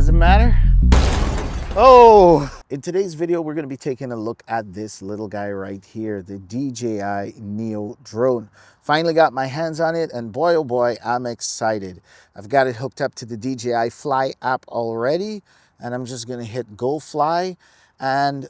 Doesn't matter. Oh! In today's video, we're going to be taking a look at this little guy right here, the DJI NEO drone. Finally got my hands on it, and boy, oh boy, I'm excited. I've got it hooked up to the DJI Fly app already, and I'm just going to hit Go Fly, and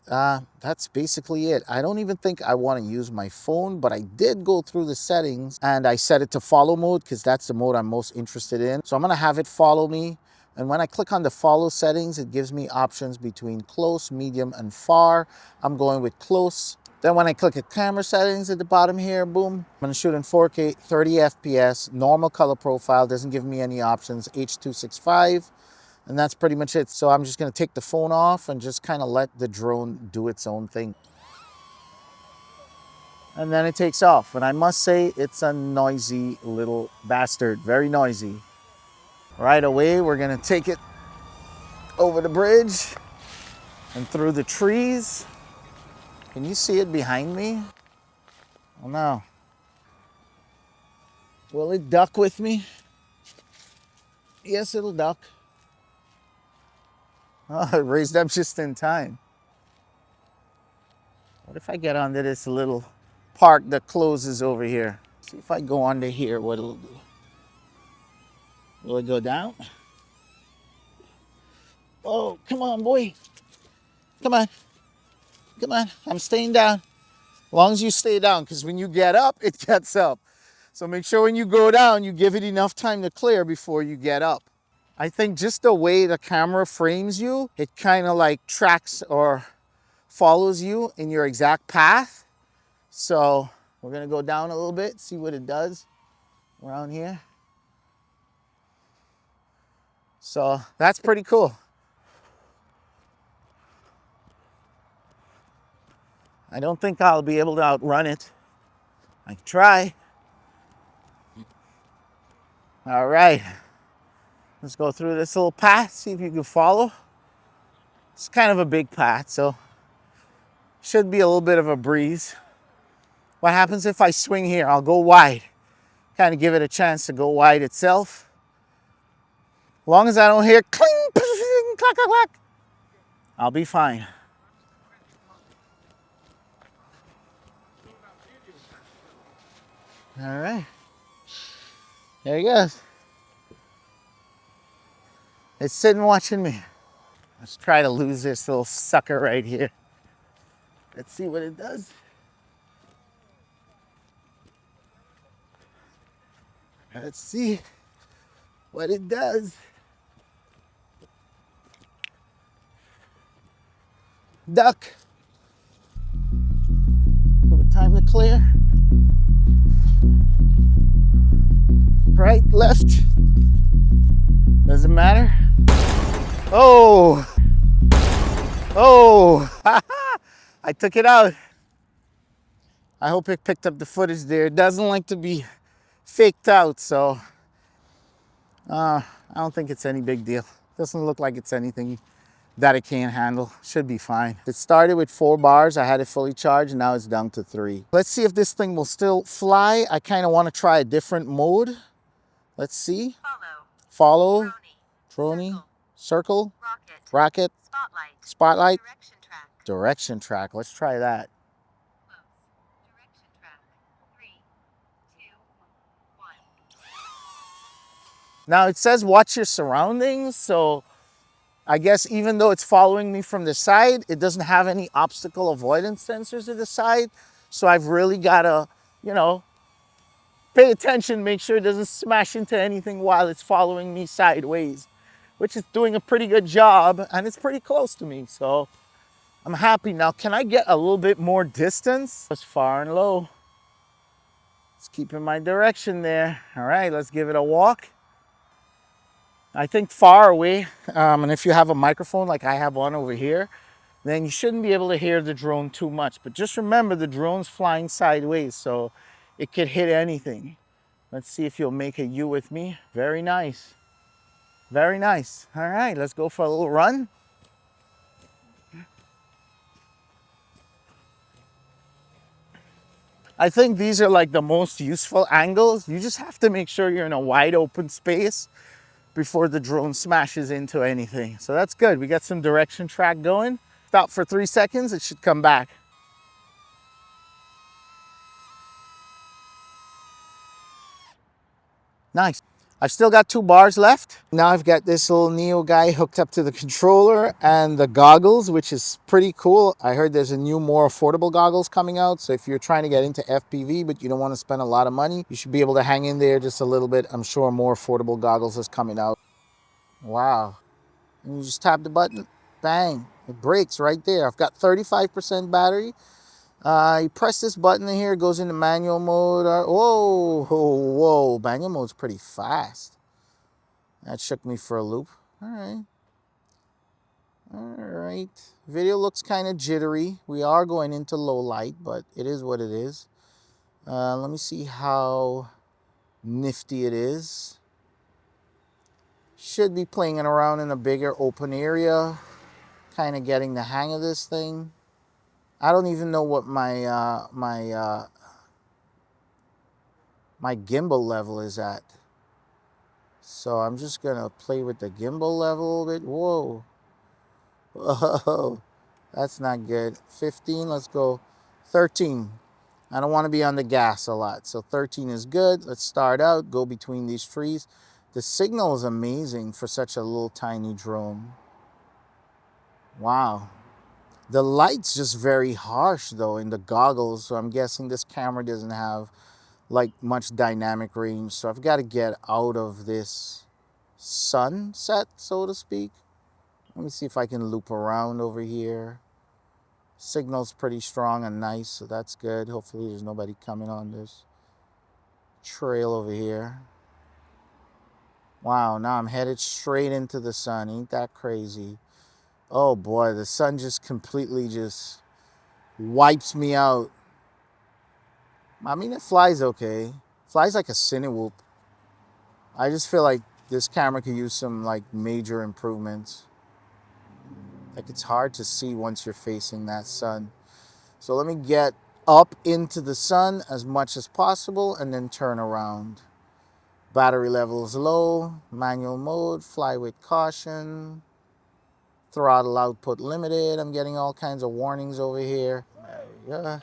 that's basically it. I don't even think I want to use my phone, but I did go through the settings, and I set it to follow mode because that's the mode I'm most interested in. So I'm going to have it follow me. And when I click on the follow settings, it gives me options between close, medium, and far. I'm going with close. Then when I click at camera settings at the bottom here, boom, I'm gonna shoot in 4K, 30 FPS, normal color profile, doesn't give me any options, H.265, and that's pretty much it. So I'm just gonna take the phone off and just kind of let the drone do its own thing. And then it takes off. And I must say, it's a noisy little bastard, very noisy. Right away, we're gonna take it over the bridge and through the trees. Can you see it behind me? Oh no. Will it duck with me? Yes, it'll duck. Oh, it raised up just in time. What if I get onto this little park that closes over here? See if I go under here, what it'll do. Will it go down? Oh, come on, boy. Come on. Come on. I'm staying down. As long as you stay down, because when you get up, it gets up. So make sure when you go down, you give it enough time to clear before you get up. I think just the way the camera frames you, it kind of like tracks or follows you in your exact path. So we're gonna go down a little bit, see what it does around here. So that's pretty cool. I don't think I'll be able to outrun it. I can try. All right, let's go through this little path, see if you can follow. It's kind of a big path, so should be a little bit of a breeze. What happens if I swing here? I'll go wide. Kind of give it a chance to go wide itself. As long as I don't hear cling, clack, clack, clack, I'll be fine. All right. There he goes. It's sitting watching me. Let's try to lose this little sucker right here. Let's see what it does. Let's see what it does. Duck. Time to clear. Right, left. Doesn't matter. Oh. Oh. I took it out. I hope it picked up the footage there. It doesn't like to be faked out, so I don't think it's any big deal. Doesn't look like it's anything that it can't handle. Should be fine. It started with 4 bars. I had it fully charged, and now it's down to 3. Let's see if this thing will still fly. I kind of want to try a different mode. Let's see. Follow. Droney. Circle. Rocket. Spotlight. Direction track. Let's try that. Now it says watch your surroundings, so I guess even though it's following me from the side, it doesn't have any obstacle avoidance sensors to the side. So I've really got to, you know, pay attention, make sure it doesn't smash into anything while it's following me sideways, which is doing a pretty good job, and it's pretty close to me. So I'm happy. Now, can I get a little bit more distance? It's far and low. It's keeping my direction there. All right, let's give it a walk. I think far away, and if you have a microphone like I have one over here, then you shouldn't be able to hear the drone too much. But just remember, the drone's flying sideways, so it could hit anything. Let's see if you'll make a U with me. Very nice. Very nice. All right, let's go for a little run. I think these are like the most useful angles. You just have to make sure you're in a wide open space, before the drone smashes into anything. So that's good. We got some direction track going. Stop for 3 seconds, it should come back. Nice. I've still got 2 bars left. Now I've got this little Neo guy hooked up to the controller and the goggles, which is pretty cool. I heard there's a new, more affordable goggles coming out. So if you're trying to get into FPV, but you don't want to spend a lot of money, you should be able to hang in there just a little bit. I'm sure more affordable goggles is coming out. Wow. And you just tap the button, bang, it breaks right there. I've got 35% battery. You press this button in here, it goes into manual mode. Whoa, whoa, manual mode's pretty fast. That shook me for a loop. All right. Video looks kind of jittery. We are going into low light, but it is what it is. Let me see how nifty it is. Should be playing it around in a bigger open area. Kind of getting the hang of this thing. I don't even know what my my gimbal level is at. So I'm just gonna play with the gimbal level a little bit. Whoa. Whoa. That's not good. 15, let's go 13. I don't want to be on the gas a lot. So 13 is good. Let's start out, go between these trees. The signal is amazing for such a little tiny drone. Wow. The light's just very harsh though in the goggles. So I'm guessing this camera doesn't have like much dynamic range. So I've got to get out of this sunset, so to speak. Let me see if I can loop around over here. Signal's pretty strong and nice, so that's good. Hopefully there's nobody coming on this trail over here. Wow, now I'm headed straight into the sun. Ain't that crazy? Oh boy, the sun just completely just wipes me out. I mean, it flies okay. Flies like a Cinewhoop. I just feel like this camera could use some like major improvements. Like it's hard to see once you're facing that sun. So let me get up into the sun as much as possible and then turn around. Battery level is low, manual mode, fly with caution, throttle output limited. I'm getting all kinds of warnings over here. There we go.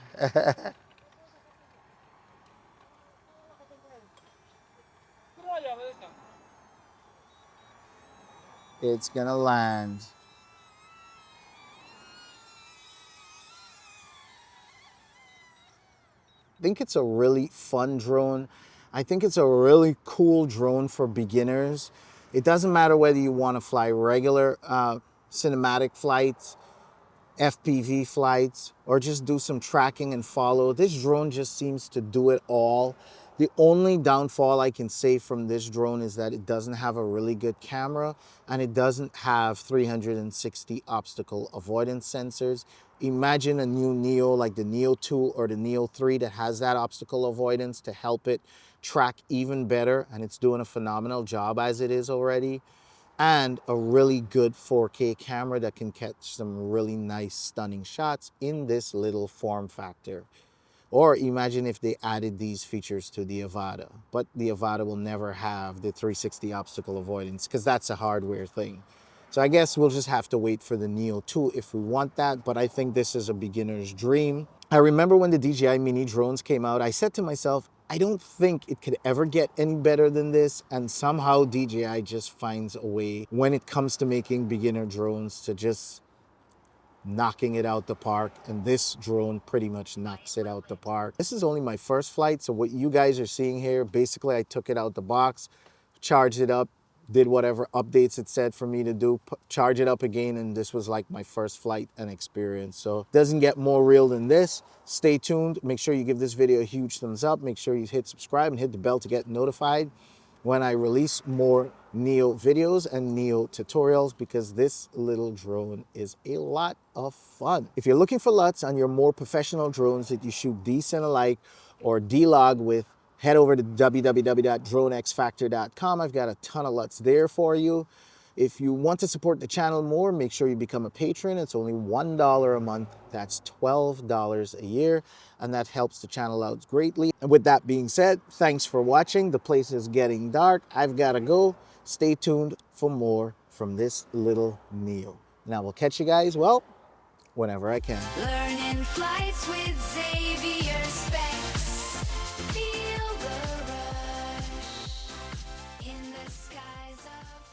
It's gonna land. I think it's a really fun drone. I think it's a really cool drone for beginners. It doesn't matter whether you want to fly regular cinematic flights, FPV flights, or just do some tracking and follow. This drone just seems to do it all. The only downfall I can say from this drone is that it doesn't have a really good camera and it doesn't have 360 obstacle avoidance sensors. Imagine a new Neo like the Neo 2 or the Neo 3 that has that obstacle avoidance to help it track even better, and it's doing a phenomenal job as it is already. And a really good 4K camera that can catch some really nice stunning shots in this little form factor. Or imagine if they added these features to the Avata, but the Avata will never have the 360 obstacle avoidance because that's a hardware thing. So I guess we'll just have to wait for the Neo 2 if we want that, but I think this is a beginner's dream. I remember when the DJI Mini drones came out, I said to myself, I don't think it could ever get any better than this, and somehow DJI just finds a way when it comes to making beginner drones to just knocking it out the park, and this drone pretty much knocks it out the park. This is only my first flight, so what you guys are seeing here, basically I took it out the box, charged it up, did whatever updates it said for me to do, charge it up again, and this was like my first flight and experience. So it doesn't get more real than this. Stay tuned. Make sure you give this video a huge thumbs up. Make sure you hit subscribe and hit the bell to get notified when I release more Neo videos and Neo tutorials, because this little drone is a lot of fun. If you're looking for LUTs on your more professional drones that you shoot decent alike or D-Log with, head over to www.dronexfactor.com. I've got a ton of LUTs there for you. If you want to support the channel more, make sure you become a patron. It's only $1 a month. That's $12 a year, and that helps the channel out greatly. And with that being said, thanks for watching. The place is getting dark. I've got to go. stay tuned for more from this little Neo. Now we'll catch you guys, well, whenever I can. Learning flights with Xavier specs. Feel the rush in the skies of